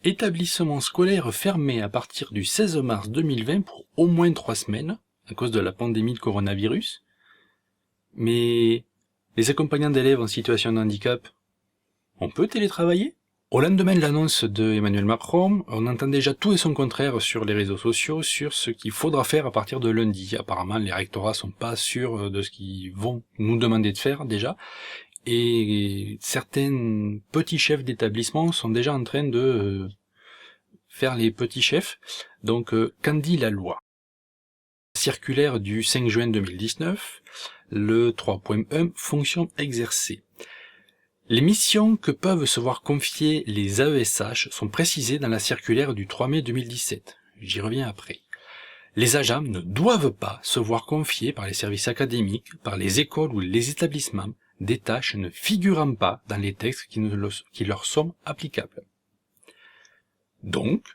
Établissement scolaire fermé à partir du 16 mars 2020 pour au moins 3 semaines, à cause de la pandémie de coronavirus. Mais les accompagnants d'élèves en situation de handicap, on peut télétravailler? Au lendemain de l'annonce de Emmanuel Macron, on entend déjà tout et son contraire sur les réseaux sociaux sur ce qu'il faudra faire à partir de lundi. Apparemment, les rectorats sont pas sûrs de ce qu'ils vont nous demander de faire déjà, et certains petits chefs d'établissement sont déjà en train de faire les petits chefs. Donc, qu'en dit la loi? Circulaire du 5 juin 2019, le 3.1, fonction exercée. Les missions que peuvent se voir confier les AESH sont précisées dans la circulaire du 3 mai 2017. J'y reviens après. Les agents ne doivent pas se voir confier par les services académiques, par les écoles ou les établissements, des tâches ne figurant pas dans les textes qui leur sont applicables. Donc,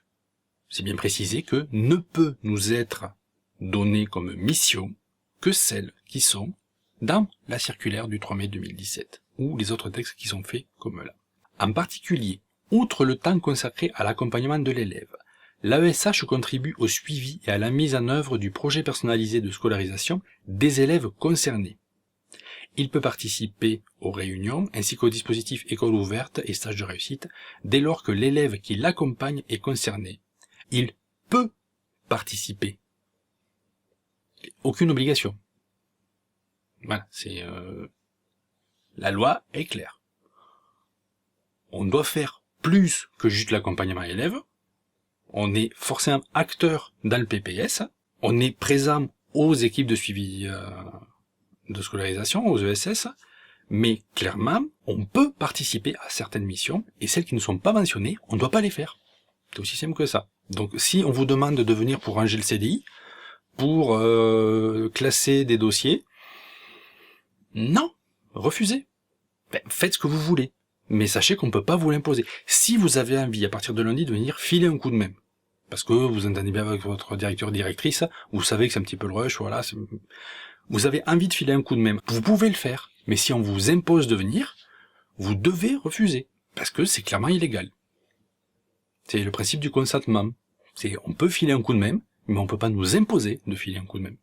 c'est bien précisé que ne peut nous être donné comme mission que celles qui sont dans la circulaire du 3 mai 2017, ou les autres textes qui sont faits comme là. En particulier, outre le temps consacré à l'accompagnement de l'élève, l'AESH contribue au suivi et à la mise en œuvre du projet personnalisé de scolarisation des élèves concernés. Il peut participer aux réunions, ainsi qu'au dispositif école ouverte et stage de réussite, dès lors que l'élève qui l'accompagne est concerné. Il peut participer. Aucune obligation. Voilà, c'est la loi est claire. On doit faire plus que juste l'accompagnement élève. On est forcément acteur dans le PPS. On est présent aux équipes de suivi de scolarisation, aux ESS. Mais clairement, on peut participer à certaines missions et celles qui ne sont pas mentionnées, on ne doit pas les faire. C'est aussi simple que ça. Donc si on vous demande de venir pour ranger le CDI, pour classer des dossiers, non, refusez. Ben, faites ce que vous voulez, mais sachez qu'on ne peut pas vous l'imposer. Si vous avez envie, à partir de lundi, de venir filer un coup de main, parce que vous entendez bien avec votre directeur, directrice, vous savez que c'est un petit peu le rush, voilà, vous avez envie de filer un coup de main, vous pouvez le faire, mais si on vous impose de venir, vous devez refuser, parce que c'est clairement illégal. C'est le principe du consentement. On peut filer un coup de main, mais on peut pas nous imposer de filer un coup de main.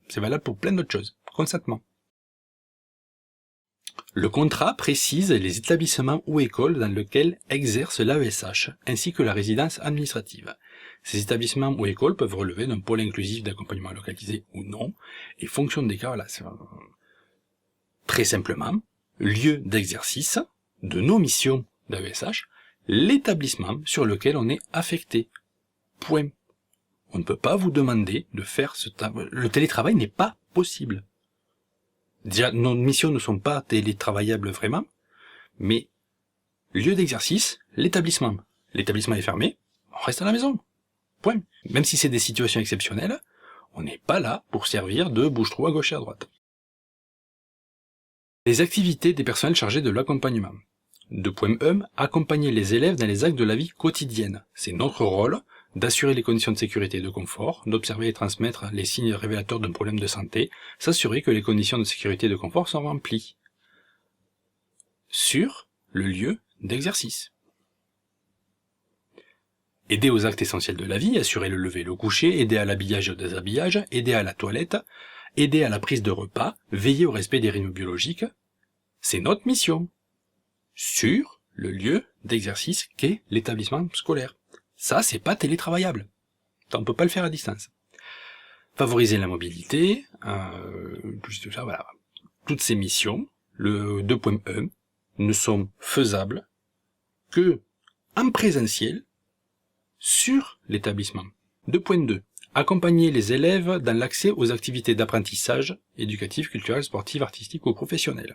C'est valable pour plein d'autres choses. Consentement. Le contrat précise les établissements ou écoles dans lesquels exerce l'AESH, ainsi que la résidence administrative. Ces établissements ou écoles peuvent relever d'un pôle inclusif d'accompagnement localisé ou non, et fonction des cas, voilà, très simplement, lieu d'exercice de nos missions d'AESH, l'établissement sur lequel on est affecté. Point. On ne peut pas vous demander de faire le télétravail n'est pas possible. Déjà, nos missions ne sont pas télétravaillables vraiment, mais lieu d'exercice, l'établissement. L'établissement est fermé, on reste à la maison. Point. Même si c'est des situations exceptionnelles, on n'est pas là pour servir de bouche-trou à gauche et à droite. Les activités des personnels chargés de l'accompagnement. 2.1. Accompagner les élèves dans les actes de la vie quotidienne. C'est notre rôle d'assurer les conditions de sécurité et de confort, d'observer et transmettre les signes révélateurs d'un problème de santé, s'assurer que les conditions de sécurité et de confort sont remplies. Sur le lieu d'exercice. Aider aux actes essentiels de la vie, assurer le lever et le coucher, aider à l'habillage et au déshabillage, aider à la toilette, aider à la prise de repas, veiller au respect des rythmes biologiques. C'est notre mission. Sur le lieu d'exercice qu'est l'établissement scolaire. Ça, c'est pas télétravaillable. On peut pas le faire à distance. Favoriser la mobilité, tout ça, voilà. Toutes ces missions, le 2.1, ne sont faisables que en présentiel sur l'établissement. 2.2. Accompagner les élèves dans l'accès aux activités d'apprentissage éducatif, culturel, sportif, artistique ou professionnel.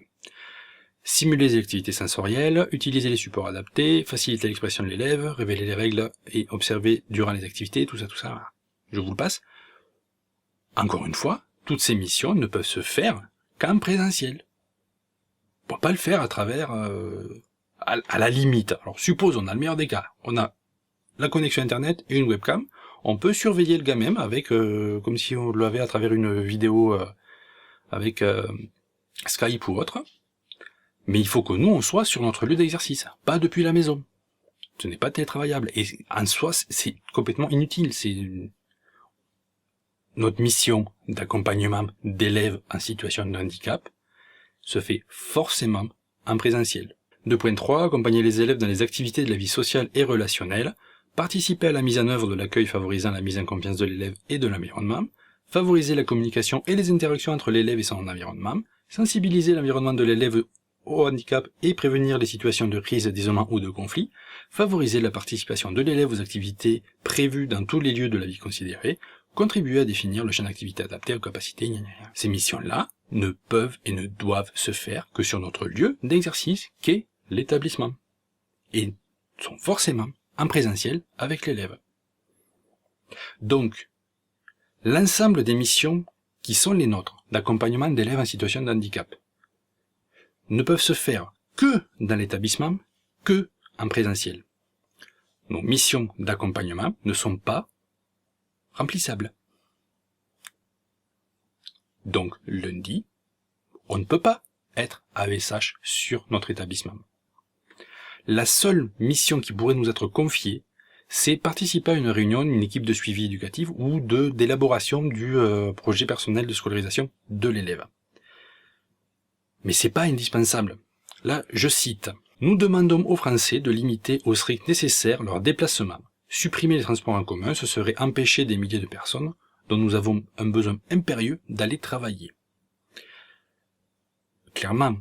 Simuler les activités sensorielles, utiliser les supports adaptés, faciliter l'expression de l'élève, révéler les règles et observer durant les activités, tout ça, je vous le passe. Encore une fois, toutes ces missions ne peuvent se faire qu'en présentiel. On ne peut pas le faire à travers, à la limite. Alors supposons, on a le meilleur des cas, on a la connexion internet et une webcam, on peut surveiller le gars même avec, comme si on l'avait à travers une vidéo avec Skype ou autre. Mais il faut que nous, on soit sur notre lieu d'exercice, pas depuis la maison. Ce n'est pas télétravaillable. Et en soi, c'est complètement inutile. C'est notre mission d'accompagnement d'élèves en situation de handicap se fait forcément en présentiel. 2.3. Accompagner les élèves dans les activités de la vie sociale et relationnelle. Participer à la mise en œuvre de l'accueil favorisant la mise en confiance de l'élève et de l'environnement. Favoriser la communication et les interactions entre l'élève et son environnement. Sensibiliser l'environnement de l'élève au handicap et prévenir les situations de crise, d'isolement ou de conflit. Favoriser la participation de l'élève aux activités prévues dans tous les lieux de la vie considérée. Contribuer à définir le champ d'activité adapté aux capacités. Ces missions-là ne peuvent et ne doivent se faire que sur notre lieu d'exercice qu'est l'établissement. Et sont forcément en présentiel avec l'élève. Donc, l'ensemble des missions qui sont les nôtres, d'accompagnement d'élèves en situation de handicap, ne peuvent se faire que dans l'établissement, que en présentiel. Nos missions d'accompagnement ne sont pas remplissables. Donc, lundi, on ne peut pas être AESH sur notre établissement. La seule mission qui pourrait nous être confiée, c'est participer à une réunion, une équipe de suivi éducatif ou d'élaboration du projet personnel de scolarisation de l'élève. Mais c'est pas indispensable. Là, je cite. Nous demandons aux Français de limiter au strict nécessaire leurs déplacements. Supprimer les transports en commun, ce serait empêcher des milliers de personnes dont nous avons un besoin impérieux d'aller travailler. Clairement,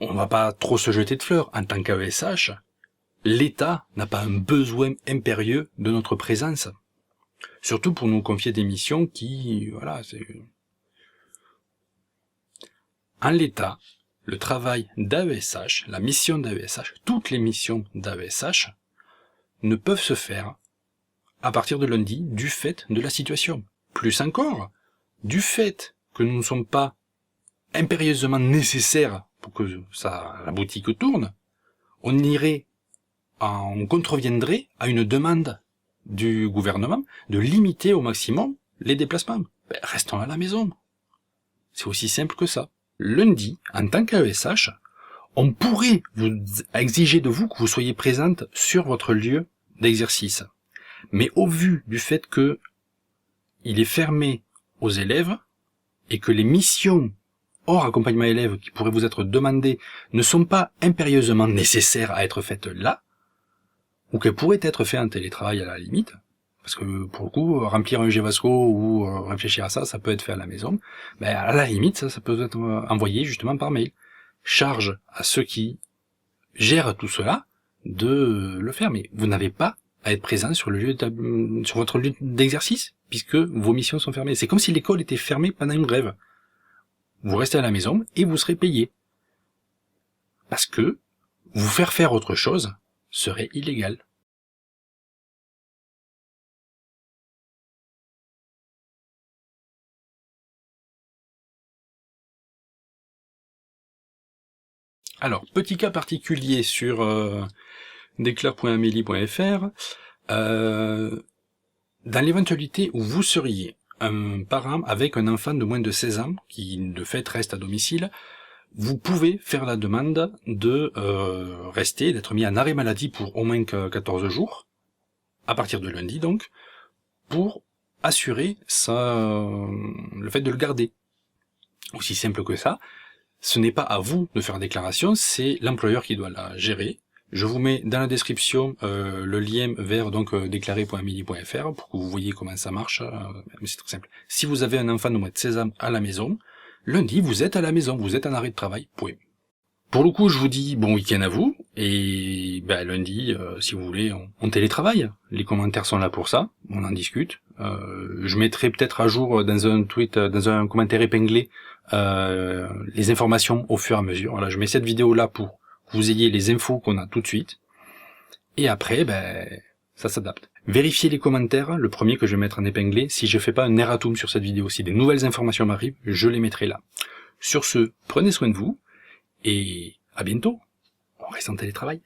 on va pas trop se jeter de fleurs. En tant qu'AESH, l'État n'a pas un besoin impérieux de notre présence. Surtout pour nous confier des missions qui, voilà, c'est... En l'état, le travail d'AESH, la mission d'AESH, toutes les missions d'AESH ne peuvent se faire à partir de lundi du fait de la situation. Plus encore, du fait que nous ne sommes pas impérieusement nécessaires pour que la boutique tourne, on contreviendrait à une demande du gouvernement de limiter au maximum les déplacements. Restons à la maison. C'est aussi simple que ça. Lundi, en tant qu'AESH, on pourrait vous exiger de vous que vous soyez présente sur votre lieu d'exercice. Mais au vu du fait que il est fermé aux élèves et que les missions hors accompagnement élève qui pourraient vous être demandées ne sont pas impérieusement nécessaires à être faites là, ou qu'elles pourraient être faites en télétravail à la limite, parce que pour le coup, remplir un GVASCO ou réfléchir à ça, ça peut être fait à la maison, mais à la limite, ça peut être envoyé justement par mail. Charge à ceux qui gèrent tout cela de le faire, mais vous n'avez pas à être présent sur votre lieu d'exercice, puisque vos missions sont fermées. C'est comme si l'école était fermée pendant une grève. Vous restez à la maison et vous serez payé. Parce que vous faire autre chose serait illégal. Alors, petit cas particulier sur déclare.amélie.fr, dans l'éventualité où vous seriez un parent avec un enfant de moins de 16 ans, qui de fait reste à domicile, vous pouvez faire la demande de rester, d'être mis en arrêt maladie pour au moins 14 jours, à partir de lundi donc, pour assurer le fait de le garder. Aussi simple que ça. Ce n'est pas à vous de faire la déclaration, c'est l'employeur qui doit la gérer. Je vous mets dans la description le lien vers déclarer.amélie.fr pour que vous voyez comment ça marche. Mais c'est très simple. Si vous avez un enfant de moins de 16 ans à la maison, lundi vous êtes à la maison, vous êtes en arrêt de travail, point. Pour le coup, je vous dis bon week-end à vous, et lundi, si vous voulez, on télétravaille. Les commentaires sont là pour ça, on en discute. Je mettrai peut-être à jour dans un tweet, dans un commentaire épinglé, les informations au fur et à mesure. Voilà, je mets cette vidéo là pour que vous ayez les infos qu'on a tout de suite. Et après, ça s'adapte. Vérifiez les commentaires, le premier que je vais mettre en épinglé. Si je fais pas un erratum sur cette vidéo, si des nouvelles informations m'arrivent, je les mettrai là. Sur ce, prenez soin de vous, et à bientôt. On reste en télétravail.